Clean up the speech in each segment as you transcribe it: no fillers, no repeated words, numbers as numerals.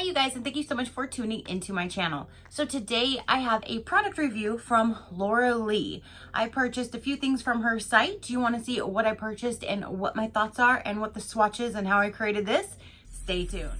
Hi you guys, and thank you so much for tuning into my channel. So today I have a product review from Laura Lee. I purchased a few things from her site. Do you want to see what I purchased and what my thoughts are and what the swatches and how I created this? Stay tuned.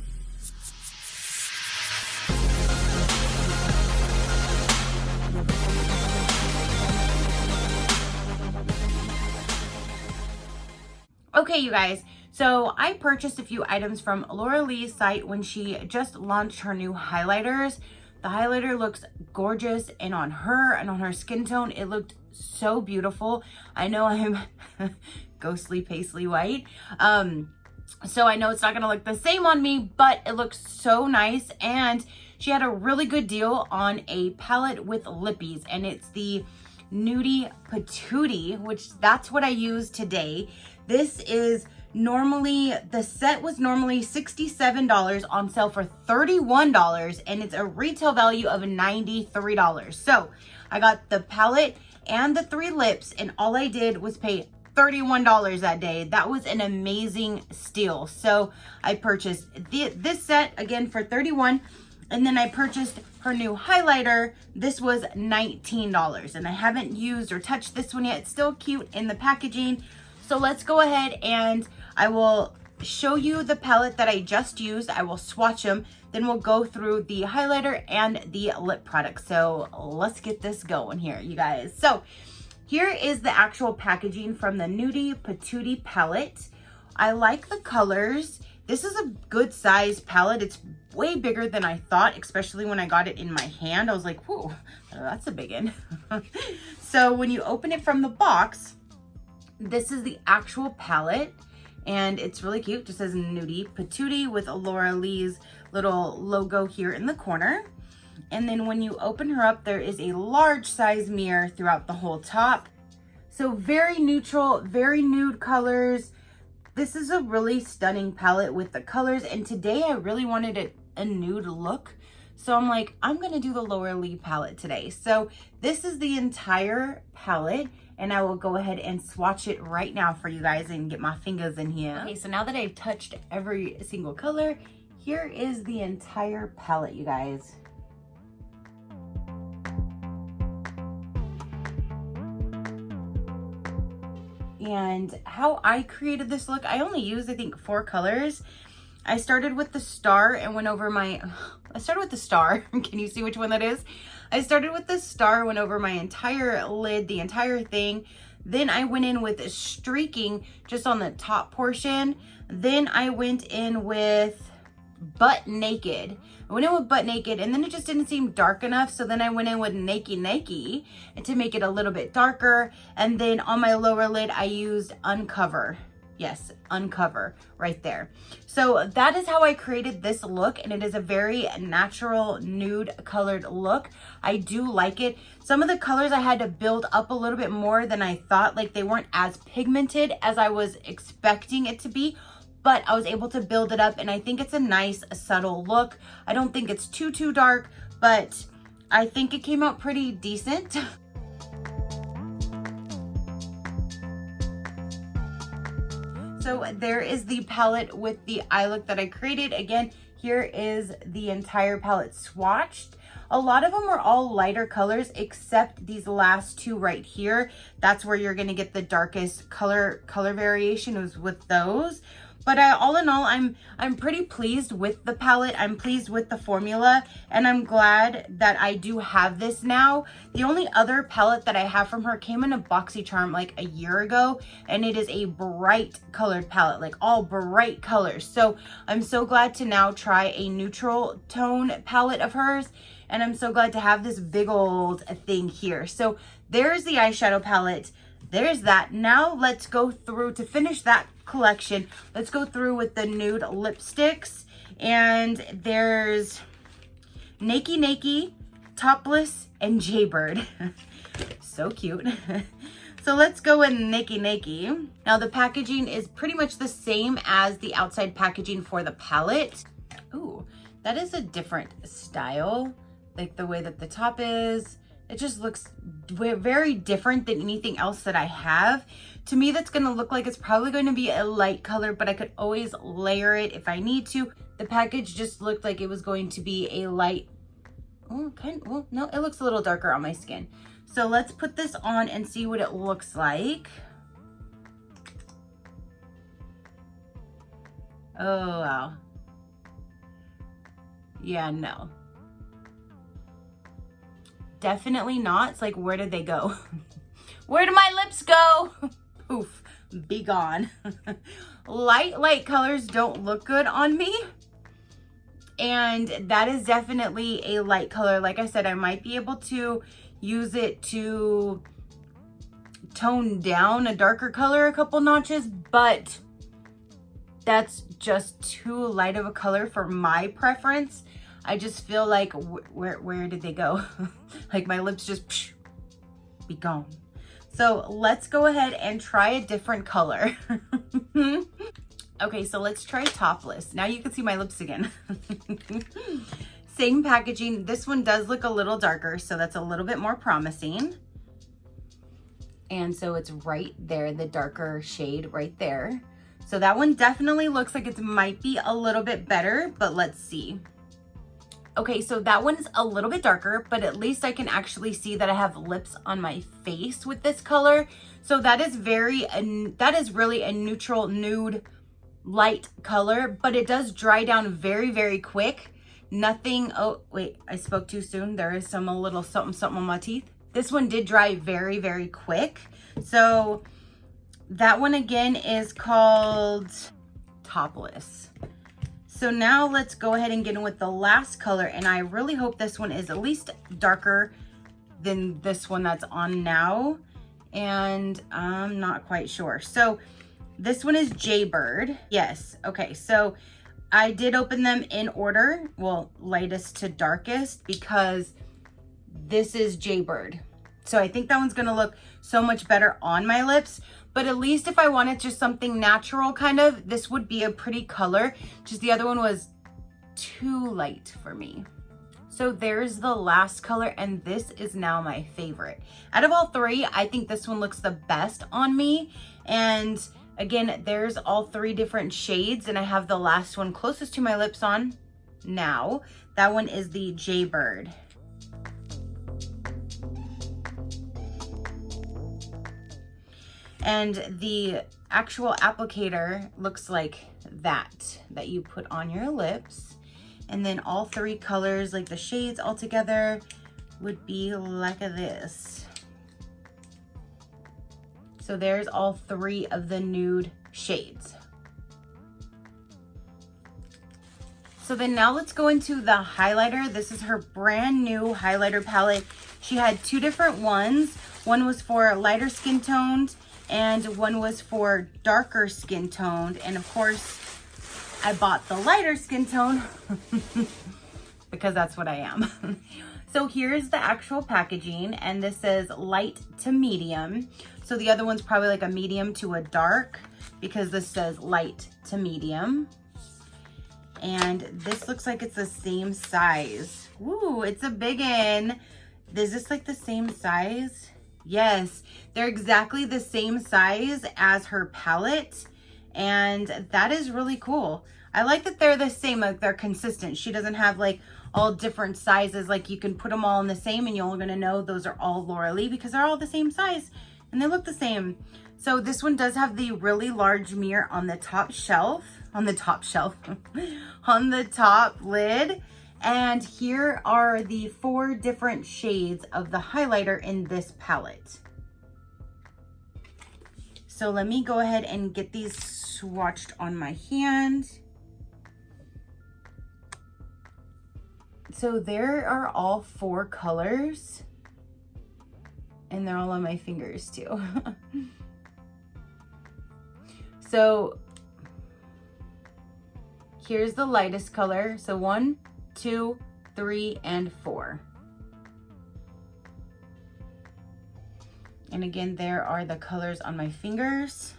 Okay, you guys, so I purchased a few items from Laura Lee's site when she just launched her new highlighters. The highlighter looks gorgeous, and on her and on her skin tone, it looked so beautiful. I know I'm ghostly paisley white, so I know it's not gonna look the same on me, but it looks so nice. And she had a really good deal on a palette with lippies, and it's the NUDIE Patootie, which that's what I use today. This is normally, the set was normally $67, on sale for $31, and it's a retail value of $93. So I got the palette and the 3 lips, and all I did was pay $31 that day. That was an amazing steal. So I purchased this set again for $31, and then I purchased her new highlighter. This was $19, and I haven't used or touched this one yet. It's still cute in the packaging. So let's go ahead and I will show you the palette that I just used. I will swatch them. Then we'll go through the highlighter and the lip product. So let's get this going here, you guys. So here is the actual packaging from the NUDIE Patootie palette. I like the colors. This is a good size palette. It's way bigger than I thought, especially when I got it in my hand. I was like, whoa, that's a big one. So when you open it from the box, this is the actual palette, and it's really cute. It just says NUDIE Patootie with Laura Lee's little logo here in the corner. And then when you open her up, there is a large size mirror throughout the whole top. So very neutral, very nude colors. This is a really stunning palette with the colors, and today I really wanted a nude look. So I'm like, I'm gonna do the Laura Lee palette today. So this is the entire palette, and I will go ahead and swatch it right now for you guys and get my fingers in here. Okay, so now that I've touched every single color, here is the entire palette, you guys. And how I created this look, I only used, I think, 4 colors. I started with the star and went over my, Can you see which one that is? I started with the star, went over my entire lid, the entire thing. Then I went in with streaking just on the top portion. Then I went in with butt naked. I went in with butt naked, and then it just didn't seem dark enough. So then I went in with naked and to make it a little bit darker. And then on my lower lid, I used uncover. Yes, uncover right there. So that is how I created this look, and it is a very natural nude colored look. I do like it. Some of the colors I had to build up a little bit more than I thought. Like, they weren't as pigmented as I was expecting it to be, but I was able to build it up, and I think it's a nice subtle look. I don't think it's too dark, but I think it came out pretty decent. So there is the palette with the eye look that I created. Again, here is the entire palette swatched. A lot of them are all lighter colors except these last 2 right here. That's where you're gonna get the darkest color variation is with those. But all in all, I'm pretty pleased with the palette. I'm pleased with the formula, and I'm glad that I do have this now. The only other palette that I have from her came in a BoxyCharm like a year ago, and it is a bright colored palette, like all bright colors. So I'm so glad to now try a neutral tone palette of hers, and I'm so glad to have this big old thing here. So there's the eyeshadow palette. There's that. Now let's go through, to finish that collection, let's go through with the nude lipsticks. And there's Nakey, Topless, and Jaybird. So cute. So let's go with Nakey. Now the packaging is pretty much the same as the outside packaging for the palette. Ooh, that is a different style. Like the way that the top is it just looks very different than anything else that I have. To me, that's gonna look like it's probably going to be a light color, but I could always layer it if I need to. The package just looked like it was going to be a light, oh, well, no, it looks a little darker on my skin. So let's put this on and see what it looks like. Oh, wow. Yeah, no. Definitely not. It's like, where did they go? Where did my lips go? Poof, be gone. Light colors don't look good on me. And that is definitely a light color. Like I said, I might be able to use it to tone down a darker color a couple notches, but that's just too light of a color for my preference. I just feel like, where did they go? Like my lips just be gone. So let's go ahead and try a different color. Okay, so let's try topless. Now you can see my lips again. Same packaging. This one does look a little darker, so that's a little bit more promising. And so it's right there, the darker shade right there. So that one definitely looks like it might be a little bit better, but let's see. Okay, so that one's a little bit darker, but at least I can actually see that I have lips on my face with this color. So that is really a neutral nude light color, but it does dry down very quick. Nothing, oh wait, I spoke too soon. There is a little something on my teeth. This one did dry very quick. So that one again is called Topless. So now let's go ahead and get in with the last color, and I really hope this one is at least darker than this one that's on now, and I'm not quite sure. So this one is Jaybird. Yes, okay, so I did open them in order, well, lightest to darkest, because this is Jaybird. So I think that one's gonna look so much better on my lips. But at least if I wanted just something natural kind of, this would be a pretty color. Just the other one was too light for me. So there's the last color, and this is now my favorite. Out of all three, I think this one looks the best on me. And again, there's all three different shades, and I have the last one closest to my lips on now. That one is the Jaybird. And the actual applicator looks like that you put on your lips. And then all three colors, like the shades all together, would be like this. So there's all three of the nude shades. So then now let's go into the highlighter. This is her brand new highlighter palette. She had two different ones. One was for lighter skin toned, and one was for darker skin toned. And of course, I bought the lighter skin tone because that's what I am. So here's the actual packaging, and this says light to medium. So the other one's probably like a medium to a dark, because this says light to medium. And this looks like it's the same size. Ooh, it's a big one. Is this like the same size? Yes, they're exactly the same size as her palette, and that is really cool. I like that they're the same, like they're consistent. She doesn't have like all different sizes, like you can put them all in the same and you're gonna know those are all Laura Lee because they're all the same size and they look the same. So this one does have the really large mirror on the top shelf, on the top lid. And here are the 4 different shades of the highlighter in this palette. So let me go ahead and get these swatched on my hand. So there are all 4 colors, and they're all on my fingers too. So here's the lightest color. So 1, 2, 3, and 4. And again, there are the colors on my fingers.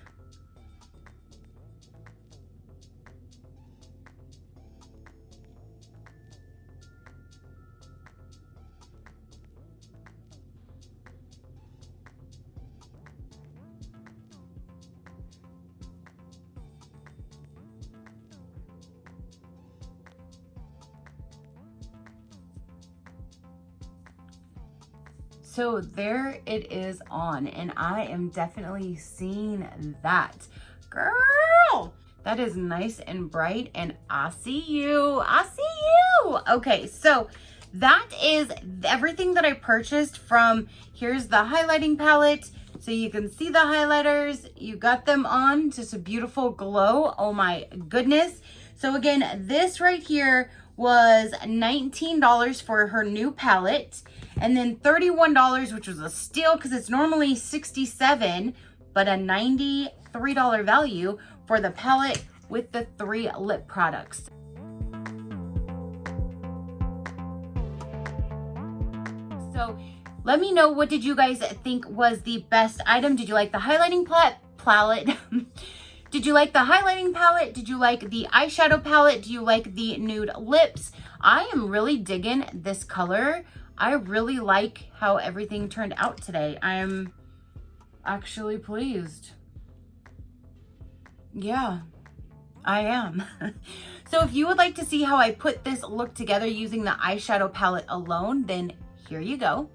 So there it is on, and I am definitely seeing that. Girl, that is nice and bright, and I see you. I see you. Okay, so that is everything that I purchased from, here's the highlighting palette. So you can see the highlighters. You got them on, just a beautiful glow. Oh my goodness. So again, this right here was $19 for her new palette. And then $31, which was a steal because it's normally $67, but a $93 value for the palette with the 3 lip products. So let me know, what did you guys think was the best item? Did you like the highlighting palette? Did you like the highlighting palette? Did you like the eyeshadow palette? Do you like the nude lips? I am really digging this color. I really like how everything turned out today. I'm actually pleased. Yeah, I am. So if you would like to see how I put this look together using the eyeshadow palette alone, then here you go.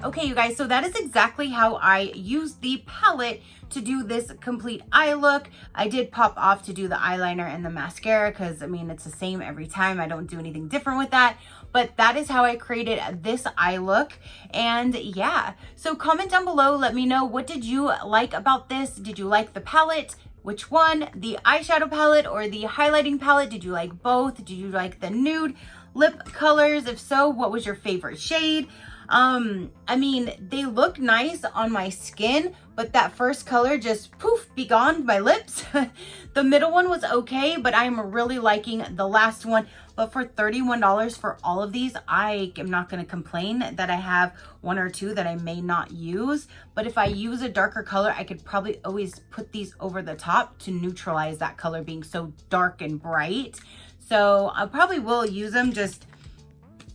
Okay, you guys, so that is exactly how I use the palette to do this complete eye look. I did pop off to do the eyeliner and the mascara because, I mean, it's the same every time. I don't do anything different with that. But that is how I created this eye look. And yeah, so comment down below. Let me know, what did you like about this? Did you like the palette? Which one? The eyeshadow palette or the highlighting palette? Did you like both? Did you like the nude lip colors? If so, what was your favorite shade? I mean, they look nice on my skin, but that first color just poof, be gone, my lips. The middle one was okay, but I'm really liking the last one. But for $31 for all of these, I am not going to complain that I have one or two that I may not use. But if I use a darker color, I could probably always put these over the top to neutralize that color being so dark and bright. So I probably will use them, just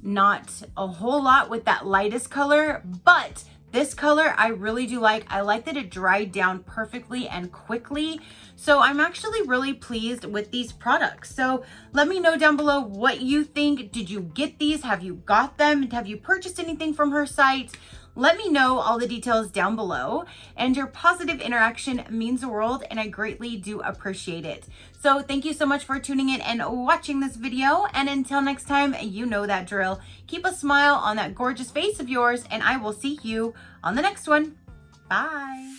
not a whole lot with that lightest color, but this color I really do like. I like that it dried down perfectly and quickly. So I'm actually really pleased with these products. So let me know down below what you think. Did you get these? Have you got them? Have you purchased anything from her site? Let me know all the details down below, and your positive interaction means the world, and I greatly do appreciate it. So thank you so much for tuning in and watching this video, and until next time, you know that drill. Keep a smile on that gorgeous face of yours, and I will see you on the next one. Bye.